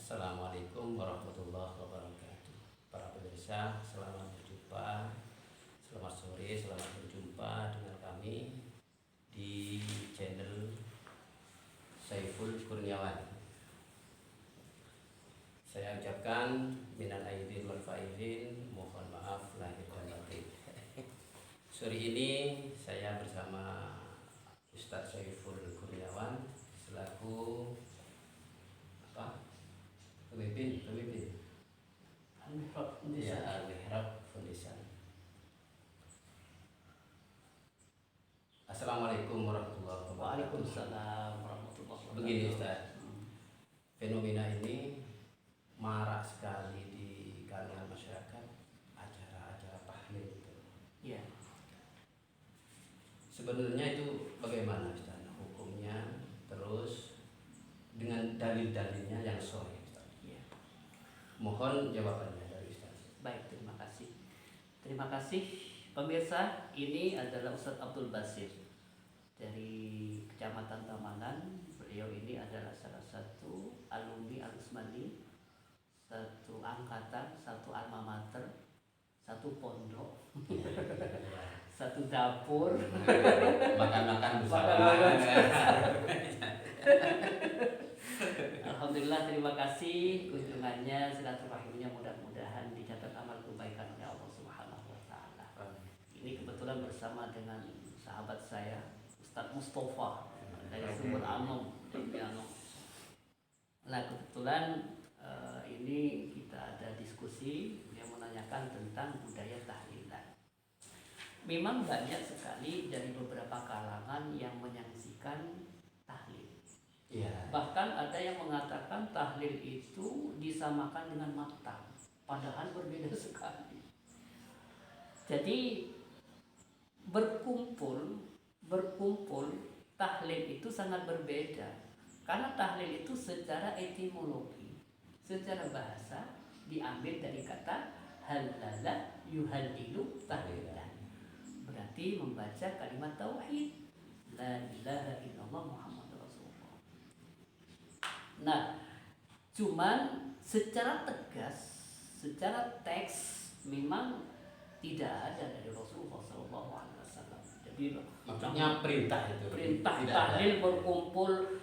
Assalamualaikum warahmatullahi wabarakatuh. Para pemirsa, selamat berjumpa. Selamat sore, selamat berjumpa dengan kami di channel Saiful Kurniawan. Saya ucapkan minal aidin wal faizin, mohon maaf lahir dan batin. Sore ini saya bersama Ustadz Saiful Kurniawan selaku pemimpin Al-Mihrab Foundation. Assalamualaikum warahmatullahi wabarakatuh. Waalaikumsalam warahmatullahi wabarakatuh. Begini Ustaz, fenomena ini marak sekali di kalangan masyarakat, acara-acara tahlil itu. Iya. Sebenarnya itu bagaimana Ustaz hukumnya, terus dengan dalil-dalilnya yang sahih. Mohon jawabannya dari Ustaz. Baik, terima kasih. Terima kasih pemirsa. Ini adalah Ustadz Abdul Basir dari Kecamatan Tamanan. Beliau ini adalah salah satu alumni Al-Usmani, satu angkatan, satu alma mater, satu pondok, satu dapur, makan-makan bersama. Alhamdulillah, terima kasih kunjungannya, silaturahimnya, mudah-mudahan dicatat amal kebaikan oleh Allah Subhanahu wa taala. Ini kebetulan bersama dengan sahabat saya Ustadz Mustafa dari Sumber Anom. Nah, kebetulan ini kita ada diskusi yang menanyakan tentang budaya tahlilan. Memang banyak sekali dari beberapa kalangan yang menyaksikan tahlil. Ya. Bahkan ada yang mengatakan tahlil itu disamakan dengan maktam, padahal berbeda sekali. Jadi berkumpul tahlil itu sangat berbeda. Karena tahlil itu secara etimologi, secara bahasa diambil dari kata halala yuhallilu tahlilan. Berarti membaca kalimat tauhid, la ilaha illallah Muhammad. Nah, cuman secara tegas, secara teks memang tidak ada dari Rasulullah SAW. Jadi maksudnya perintah itu. Perintah tahlil berkumpul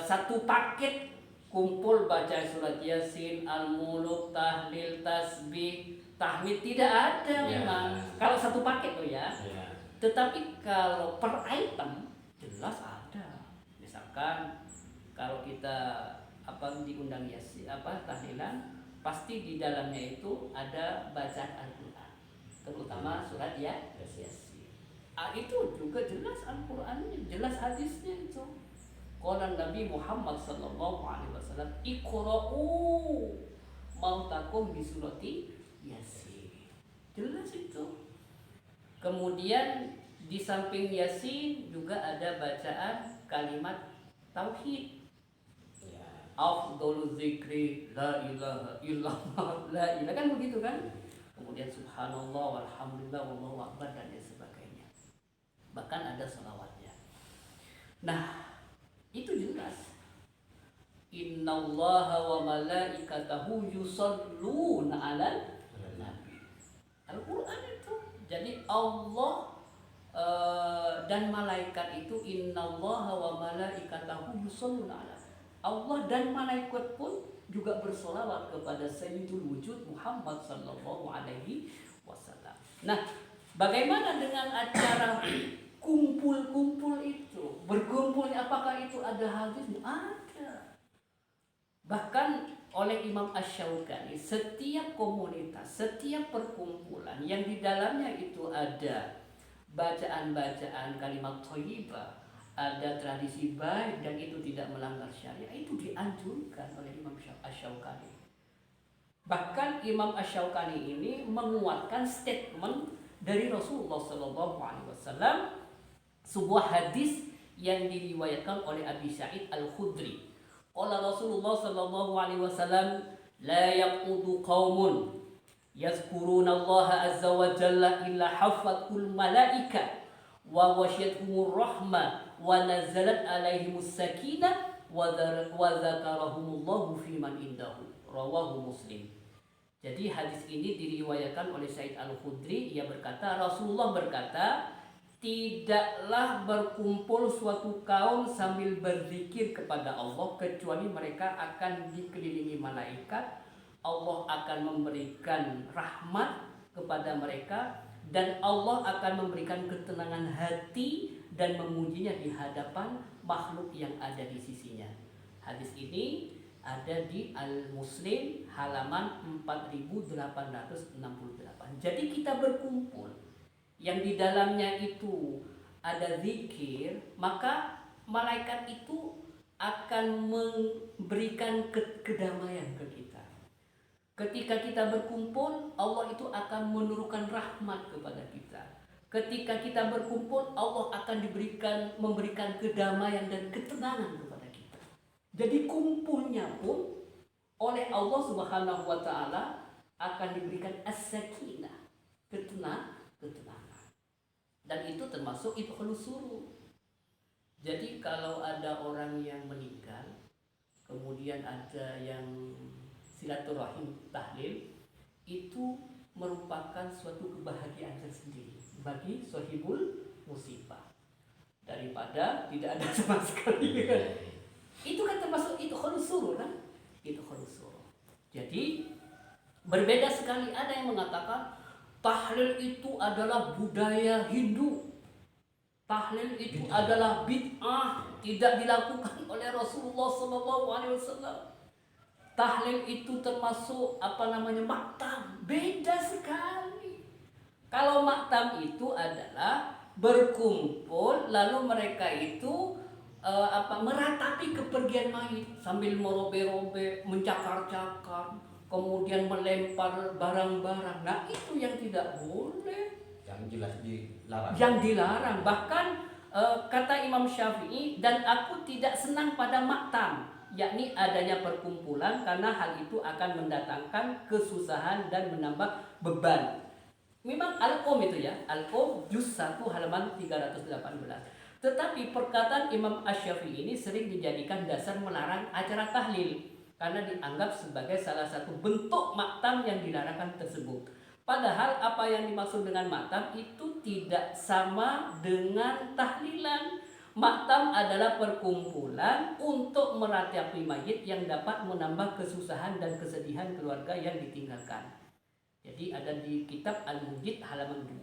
satu paket, kumpul baca surat Yasin, Al-Muluk, tahlil, tasbih, tahmid, tidak ada memang. Kalau satu paket tuh ya. Tetapi kalau per item jelas ada. Misalkan kalau kita diundang Yasin tahlilan, pasti di dalamnya itu ada bacaan Al-Qur'an, terutama surat Yasin. Itu juga jelas Al-Qur'annya, jelas hadisnya itu. Qala Nabi Muhammad sallallahu alaihi wasallam, "Iqra'u mautakum bi surati Yasin." Jelas itu. Kemudian di samping Yasin juga ada bacaan kalimat tauhid. Afdhalul zikri la ilaha illallah, la ilaha, kan begitu kan? Kemudian subhanallah walhamdulillah wallahu akbar dan lain sebagainya. Bahkan ada salawatnya. Nah, itu jelas. Innallaha wa malaikatahu yusholluna 'alan nabi. Al-Qur'an itu. Jadi Allah dan malaikat itu, innallaha wa malaikatahu yusholluna 'alan. Allah dan malaikat pun juga bersolawat kepada Sayyidul Wujud Muhammad sallallahu alaihi wasallam. Nah, bagaimana dengan acara kumpul-kumpul itu? Berkumpul, apakah itu ada hadisnya? Ada. Bahkan oleh Imam Asy-Syaukani, setiap komunitas, setiap perkumpulan yang di dalamnya itu ada bacaan-bacaan kalimat thayyibah, ada tradisi baik dan itu tidak melanggar syariat, itu dianjurkan oleh Imam Asy-Syaukani. Bahkan Imam Asy-Syaukani ini menguatkan statement dari Rasulullah SAW, sebuah hadis yang diriwayatkan oleh Abi Sa'id Al-Khudri. Qala Rasulullah SAW, la yaqudu qaumun yazkuruna Allah azza wa jalla illa hafatul malaika wa wasyatuhumur rahmah wa nazalat alaihimus sakinah wa dzakarahumullahu fi man indahu. Rawahu Muslim. Jadi hadis ini diriwayatkan oleh Said Al-Khudri. Ia berkata, Rasulullah berkata, tidaklah berkumpul suatu kaum sambil berzikir kepada Allah kecuali mereka akan dikelilingi malaikat. Allah akan memberikan rahmat kepada mereka dan Allah akan memberikan ketenangan hati dan memujinya di hadapan makhluk yang ada di sisinya. Hadis ini ada di Al-Muslim halaman 4868. Jadi kita berkumpul yang di dalamnya itu ada zikir, maka malaikat itu akan memberikan kedamaian ke kita. Ketika kita berkumpul, Allah itu akan menurunkan rahmat kepada kita. Ketika kita berkumpul, Allah akan memberikan kedamaian dan ketenangan kepada kita. Jadi kumpulnya pun oleh Allah Subhanahu wa taala akan diberikan as-sakinah, ketenangan. Dan itu termasuk idkhulus surur. Jadi kalau ada orang yang meninggal, kemudian ada yang silaturahim tahlil, itu merupakan suatu kebahagiaan tersendiri bagi sahibul musibah daripada tidak ada sama sekali. Itu kan termasuk idkhulus surur kan? Idkhulus surur. Jadi berbeda sekali, ada yang mengatakan tahlil itu adalah budaya Hindu. Tahlil itu adalah bid'ah, tidak dilakukan oleh Rasulullah SAW. Tahlil itu termasuk maktam. Beda sekali. Kalau maktam itu adalah berkumpul lalu mereka itu meratapi kepergian mayit sambil merobe-robe, mencakar-cakar, kemudian melempar barang-barang. Nah, itu yang tidak boleh. Yang jelas dilarang. Yang dilarang. Bahkan kata Imam Syafi'i, dan aku tidak senang pada maktam, yakni adanya perkumpulan, karena hal itu akan mendatangkan kesusahan dan menambah beban. Memang Al-Qom itu ya, Al-Qom juz 1 halaman 318. Tetapi perkataan Imam Asy-Syafi'i ini sering dijadikan dasar melarang acara tahlil, karena dianggap sebagai salah satu bentuk maktam yang dilarangkan tersebut. Padahal apa yang dimaksud dengan maktam itu tidak sama dengan tahlilan. Maktam adalah perkumpulan untuk meratapi mayit yang dapat menambah kesusahan dan kesedihan keluarga yang ditinggalkan. Jadi ada di kitab Al-Mujid halaman 2.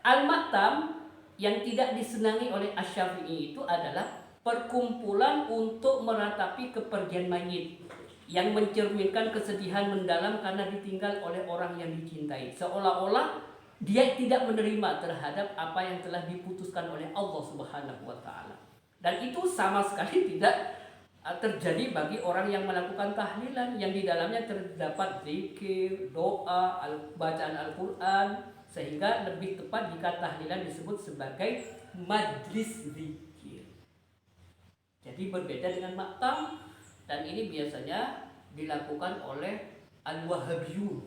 Al-Maktam yang tidak disenangi oleh Asy-Syafi'i itu adalah perkumpulan untuk meratapi kepergian mayit yang mencerminkan kesedihan mendalam karena ditinggal oleh orang yang dicintai, seolah-olah dia tidak menerima terhadap apa yang telah diputuskan oleh Allah Subhanahu wa taala. Dan itu sama sekali tidak terjadi bagi orang yang melakukan tahlilan yang di dalamnya terdapat zikir, doa, bacaan Al-Qur'an, sehingga lebih tepat jika tahlilan disebut sebagai majlis zikir. Jadi berbeda dengan maktam, dan ini biasanya dilakukan oleh Al-Wahabiyun.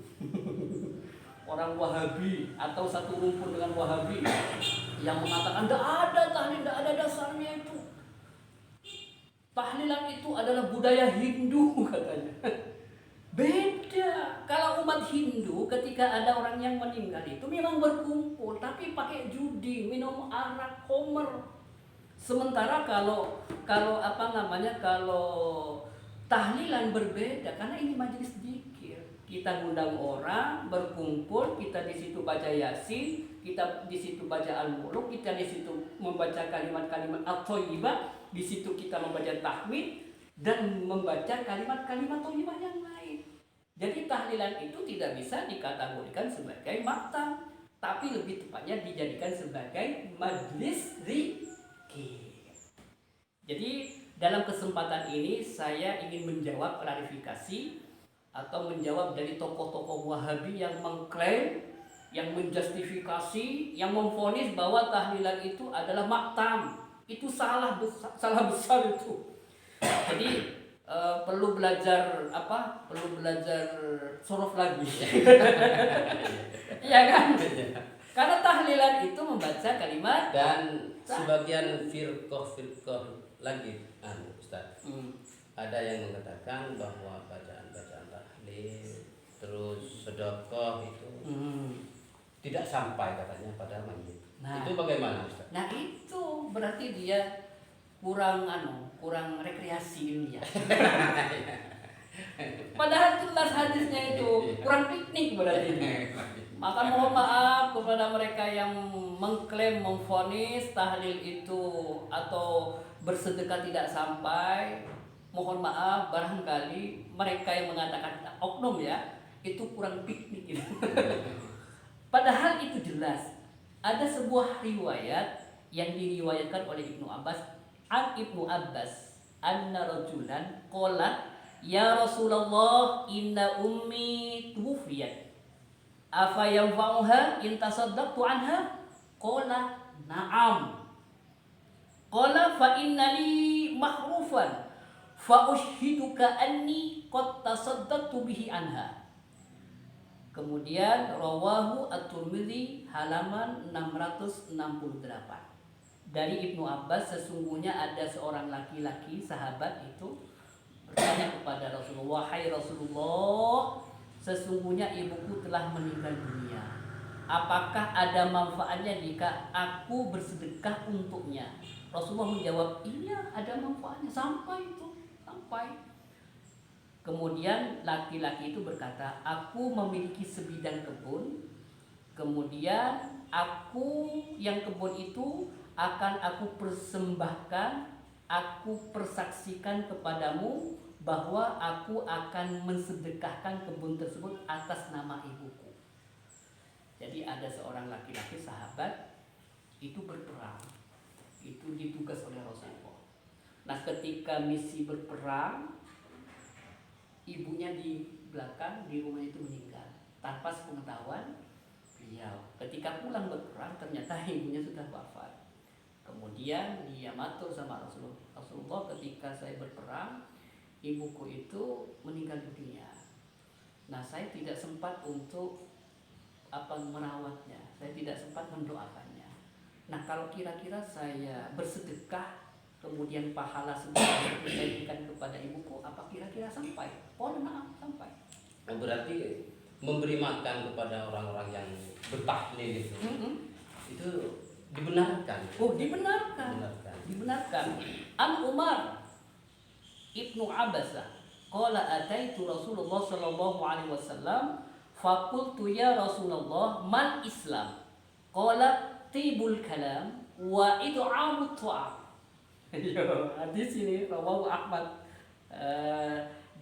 Orang Wahabi atau satu rumpun dengan Wahabi yang mengatakan tidak ada tahlil, tidak ada dasarnya itu. Tahlilan itu adalah budaya Hindu katanya. Beda. Kalau umat Hindu ketika ada orang yang meninggal itu memang berkumpul, tapi pakai judi, minum arak, homer. Sementara kalau tahlilan berbeda, karena ini majelis zikir. Kita ngundang orang berkumpul, kita di situ baca Yasin, kita di situ baca Al-Muluk, kita di situ membaca kalimat-kalimat at-thayyibah, di situ kita membaca tahmid dan membaca kalimat-kalimat thayyibah yang lain. Jadi tahlilan itu tidak bisa dikategorikan sebagai maktam, tapi lebih tepatnya dijadikan sebagai majlis zikir. Jadi dalam kesempatan ini saya ingin menjawab klarifikasi atau menjawab dari tokoh-tokoh Wahabi yang mengklaim, yang menjustifikasi, yang memvonis bahwa tahlilan itu adalah maktam. Itu salah besar itu. Jadi perlu belajar sorof lagi. Iya kan? Karena tahlilan itu membaca kalimat dan sebagian firqah lagi Ustaz. Hmm. Ada yang mengatakan bahwa bacaan-bacaan tahlil terus sedekah itu tidak sampai katanya pada mayit. Nah. Itu bagaimana Ustaz? Nah itu berarti dia kurang rekreasi ilmiah. Padahal jelas hadisnya itu kurang piknik berarti. Maka mohon maaf kepada mereka yang mengklaim memvonis tahlil itu atau bersedekah tidak sampai. Mohon maaf, barangkali mereka yang mengatakan oknum ya itu kurang piknik gitu. Padahal itu jelas. Ada sebuah riwayat yang diriwayatkan oleh Ibnu Abbas, anna rajulan qala ya Rasulullah inna ummi tuwfiyat afa yanfa'uha in tasaddaqtu anha qala na'am qala fa inna li mahrufan fa ushhiduka anni qad tasaddaqtu bihi anha. Kemudian rawahu at-Tirmidzi halaman 668. Dari Ibnu Abbas, sesungguhnya ada seorang laki-laki sahabat itu bertanya kepada Rasulullah, "Hai Rasulullah, sesungguhnya ibuku telah meninggal dunia. Apakah ada manfaatnya jika aku bersedekah untuknya?" Rasulullah menjawab, "Iya, ada manfaatnya sampai itu, sampai." Kemudian laki-laki itu berkata, "Aku memiliki sebidang kebun. Kemudian yang kebun itu akan aku persembahkan, aku persaksikan kepadamu bahwa aku akan mensedekahkan kebun tersebut atas nama ibuku." Jadi ada seorang laki-laki sahabat itu berperang, itu ditugas oleh Rasulullah. Nah ketika misi berperang, ibunya di belakang di rumah itu meninggal tanpa sepengetahuan beliau. Ketika pulang berperang ternyata ibunya sudah wafat. Kemudian dia matur sama Rasulullah, ketika saya berperang ibuku itu meninggal dunia. Nah saya tidak sempat untuk merawatnya, saya tidak sempat mendoakannya. Nah kalau kira-kira saya bersedekah kemudian pahala sebesar itu saya berikan kepada ibuku, apa kira-kira sampai? Oh, maaf, sampai. Berarti memberi makan kepada orang-orang yang bertahlil itu dibenarkan. Oh, dibenarkan. An Umar Ibnu Abbasah qala ataitu Rasulullah sallallahu alaihi wasallam faqultu ya Rasulullah mal Islam? Qala tibul kalam wa id'amut ta'am. Hadis ini rawahu Ahmad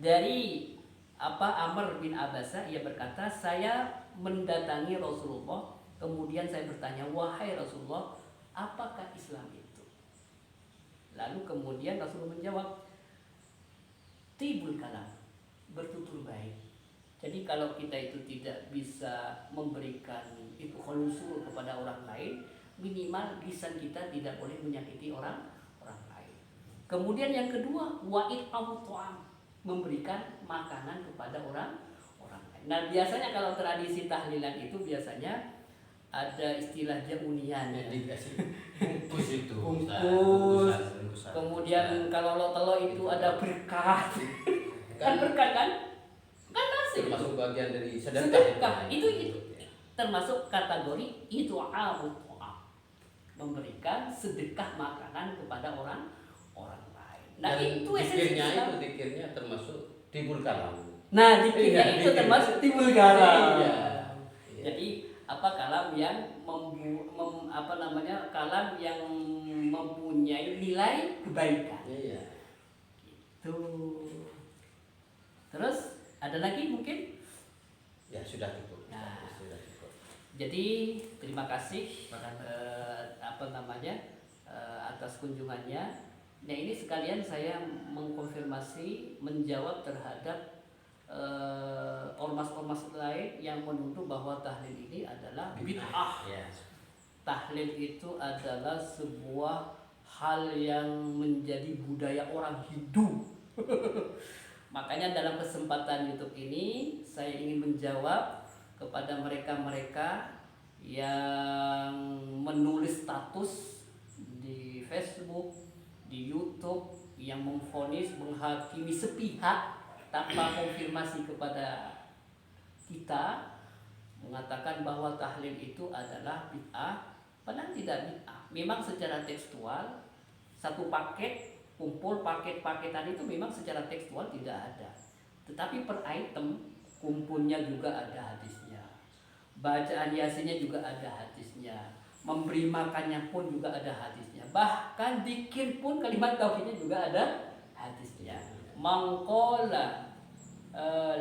dari Amr bin Abbasah, ia berkata, saya mendatangi Rasulullah, kemudian saya bertanya, "Wahai Rasulullah, apakah Islam itu?" Lalu kemudian Rasulullah menjawab, "Tibul kalam, bertutur baik." Jadi kalau kita itu tidak bisa memberikan itu khulusul kepada orang lain, minimal lisan kita tidak boleh menyakiti orang lain. Kemudian yang kedua, wa'id ta'am, memberikan makanan kepada orang lain. Nah biasanya kalau tradisi tahlilan itu biasanya ada istilahnya unian ya. Bungkus itu. Bungkus. Kemudian kalau lo itu ada berkah. Kan berkah kan? Kan nasi. Termasuk bagian dari sedekah. Itu termasuk kategori itu ta'am, memberikan sedekah makanan kepada orang lain. Nah dan itu esensinya dikirnya termasuk tibul kalam. Nah dikirnya itu termasuk tibul kalam. Iya. Jadi kalam yang kalam yang mempunyai nilai kebaikan. Iya. Itu. Terus ada lagi mungkin? Ya sudah cukup. Nah, sudah cukup. Jadi terima kasih atas kunjungannya. Nah ini sekalian saya mengkonfirmasi, menjawab terhadap ormas-ormas lain yang menuduh bahwa tahlil ini adalah bid'ah. Tahlil itu adalah sebuah hal yang menjadi budaya orang Hindu. Makanya dalam kesempatan YouTube ini saya ingin menjawab kepada mereka-mereka yang menulis status di Facebook, di YouTube, yang memvonis, menghakimi sepihak tanpa konfirmasi kepada kita, mengatakan bahwa tahlil itu adalah bid'ah, padahal tidak bid'ah. Memang secara tekstual satu paket, kumpul paket-paketan itu memang secara tekstual tidak ada. Tetapi per item kumpulnya juga ada hadisnya. Bacaan yasinnya juga ada hadisnya. Memberi makannya pun juga ada hadisnya. Bahkan zikir pun kalimat tauhidnya juga ada hadisnya. Mangqala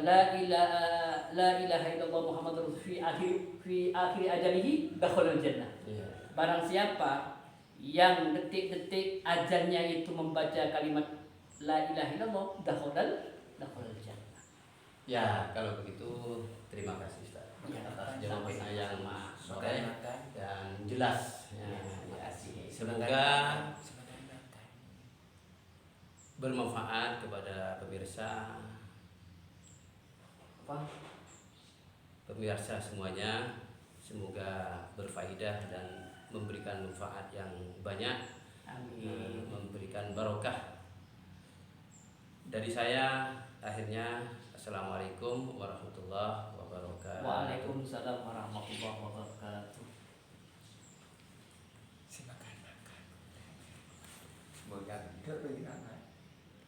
la ilaha illallah Muhammadur Rasulullah fi akhir ajalihi dakhalal jannah. Barang siapa yang detik-detik ajalnya itu membaca kalimat la ilaha illallah dakhalal jannah. Ya, kalau begitu terima kasih Ustaz atas jawabannya yang sore dan jelas. Ya, semoga bermanfaat kepada pemirsa semuanya. Semoga berfaedah dan memberikan manfaat yang banyak. Amin. Memberikan barokah. Dari saya akhirnya assalamualaikum warahmatullahi wabarakatuh. Waalaikumsalam warahmatullahi wabarakatuh. Silakan makan. Semoga